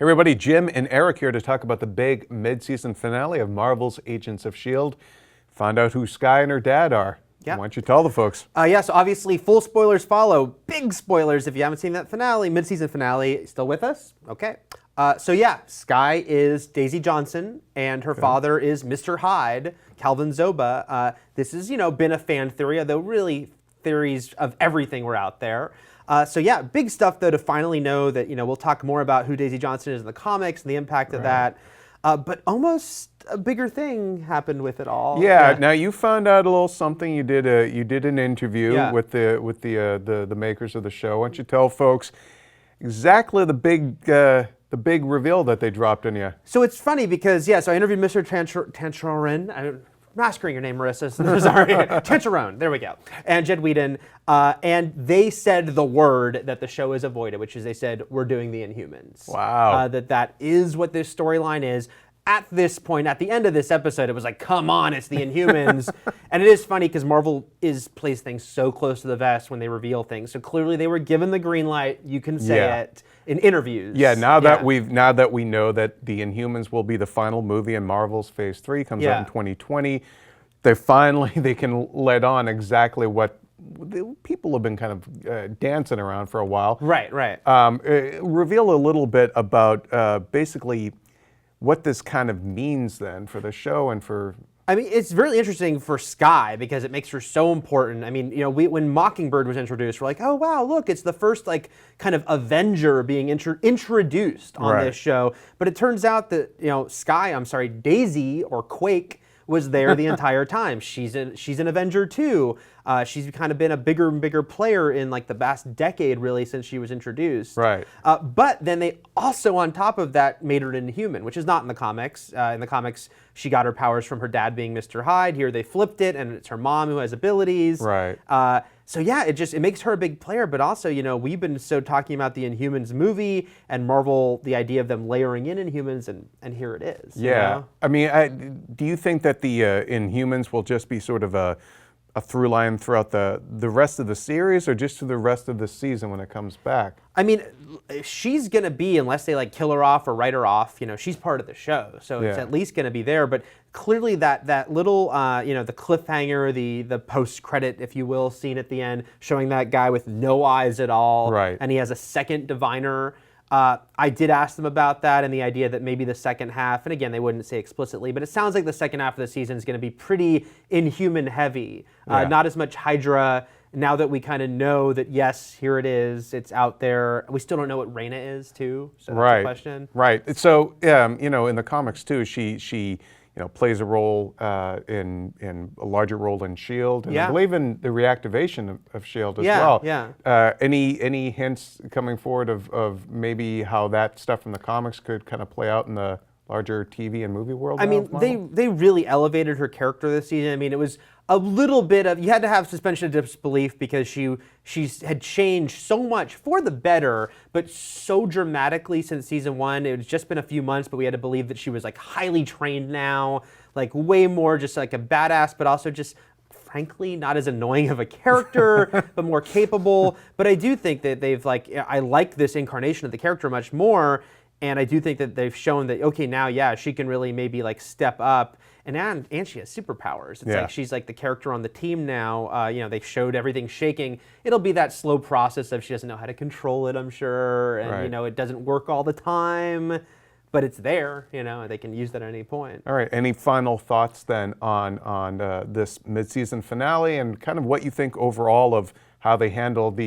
Everybody, Jim and Eric here to talk about the big mid-season finale of Marvel's Agents of S.H.I.E.L.D. Find out who Skye and her dad are. Yep. Why don't you tell the folks? So obviously full spoilers follow. Big spoilers if you haven't seen that finale, mid-season finale. Still with us? Okay. Skye is Daisy Johnson, and her father is Mr. Hyde, Calvin Zoba. This has, been a fan theory, although really theories of everything were out there. Big stuff, though, to finally know that, we'll talk more about who Daisy Johnson is in the comics and the impact of that. But almost a bigger thing happened with it all. Yeah. Now you found out a little something. You did an interview with the makers of the show. Why don't you tell folks exactly the big reveal that they dropped on you? So it's funny because so I interviewed Mr. Tancharoen. I'm massacring your name, Marissa. Sorry, Tancharoen. There we go. And Jed Whedon, and they said the word that the show is avoided, which is they said we're doing the Inhumans. Wow. That is what this storyline is. At this point, at the end of this episode, it was like, come on, it's the Inhumans. And it is funny because Marvel plays things so close to the vest when they reveal things. So clearly they were given the green light. You can say it in interviews. Yeah, now that we know that the Inhumans will be the final movie in Marvel's Phase 3, comes out in 2020, they can let on exactly what people have been kind of dancing around for a while. Right. Reveal a little bit about basically what this kind of means then for the show and for... I mean, it's really interesting for Skye because it makes her so important. I mean, when Mockingbird was introduced, we're like, oh, wow, look, it's the first, kind of Avenger being introduced on this show. But it turns out that, Daisy, or Quake, was there the entire time. She's an Avenger, too. She's kind of been a bigger and bigger player in, the past decade, really, since she was introduced. Right. But then they also, on top of that, made her an Inhuman, which is not in the comics. In the comics, she got her powers from her dad being Mr. Hyde. Here they flipped it, and it's her mom who has abilities. Right. It makes her a big player, but also, we've been talking about the Inhumans movie and Marvel, the idea of them layering in Inhumans, and here it is. Yeah. I mean, do you think that the Inhumans will just be sort of a through line throughout the rest of the series, or just to the rest of the season when it comes back? I mean, she's going to be, unless they kill her off or write her off, she's part of the show. So it's at least going to be there. But clearly that little, the cliffhanger, the post-credit, if you will, scene at the end, showing that guy with no eyes at all. Right. And he has a second diviner. I did ask them about that and the idea that maybe the second half, and again, they wouldn't say explicitly, but it sounds like the second half of the season is going to be pretty Inhuman heavy. Not as much Hydra. Now that we kind of know that, yes, here it is, it's out there. We still don't know what Raina is, too. So that's a question. Right. So, in the comics, too, she plays a role in a larger role in S.H.I.E.L.D. And I believe in the reactivation of S.H.I.E.L.D. as well. Yeah. Any hints coming forward of maybe how that stuff from the comics could kind of play out in the larger TV and movie world? I mean, they really elevated her character this season. I mean, it was a little bit of, you had to have suspension of disbelief because she had changed so much for the better, but so dramatically since season 1. It had just been a few months, but we had to believe that she was highly trained now, way more just a badass, but also just frankly not as annoying of a character, but more capable. But I do think that they've I like this incarnation of the character much more. And I do think that they've shown that, okay, now, she can really maybe step up. And she has superpowers. It's she's the character on the team now. They showed everything shaking. It'll be that slow process of she doesn't know how to control it, I'm sure. And, it doesn't work all the time. But it's there, they can use that at any point. All right. Any final thoughts then on this mid-season finale and kind of what you think overall of how they handle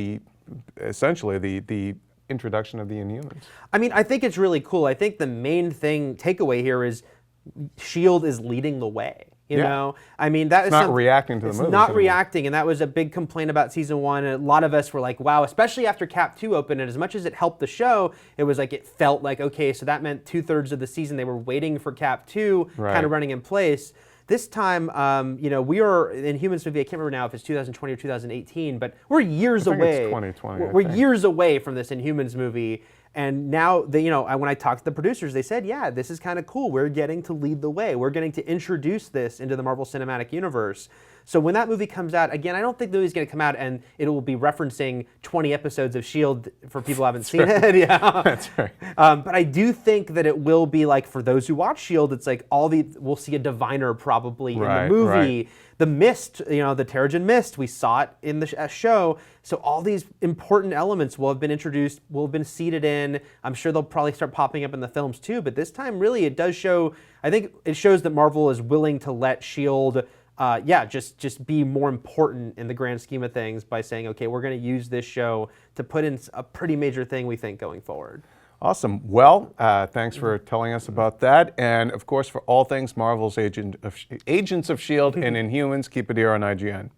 essentially the introduction of the Inhumans? I mean, I think it's really cool. I think the main takeaway here is S.H.I.E.L.D. is leading the way. You know, I mean, that is not reacting to the movies. It's not reacting, and that was a big complaint about season 1. And a lot of us were like, wow, especially after Cap 2 opened, and as much as it helped the show, it was it felt like, okay, so that meant 2/3 of the season they were waiting for Cap 2 kind of running in place. This time, we are in Inhumans movie. I can't remember now if it's 2020 or 2018, but we're years away. It's 2020. We're years away from this Inhumans movie. And now, when I talked to the producers, they said, yeah, this is kind of cool. We're getting to lead the way. We're getting to introduce this into the Marvel Cinematic Universe. So when that movie comes out, again, I don't think the movie's going to come out and it will be referencing 20 episodes of S.H.I.E.L.D. for people who haven't seen it. Yeah, That's right. But I do think that it will be like, for those who watch S.H.I.E.L.D., it's like we'll see a diviner probably in the movie. Right. The mist, the Terrigen mist, we saw it in the show. So all these important elements will have been introduced, will have been seeded in. I'm sure they'll probably start popping up in the films too. But this time, really, it does show. I think it shows that Marvel is willing to let S.H.I.E.L.D. Just be more important in the grand scheme of things by saying, okay, we're going to use this show to put in a pretty major thing we think going forward. Awesome. Well, thanks for telling us about that. And of course, for all things Marvel's Agents of S.H.I.E.L.D. and Inhumans, keep it here on IGN.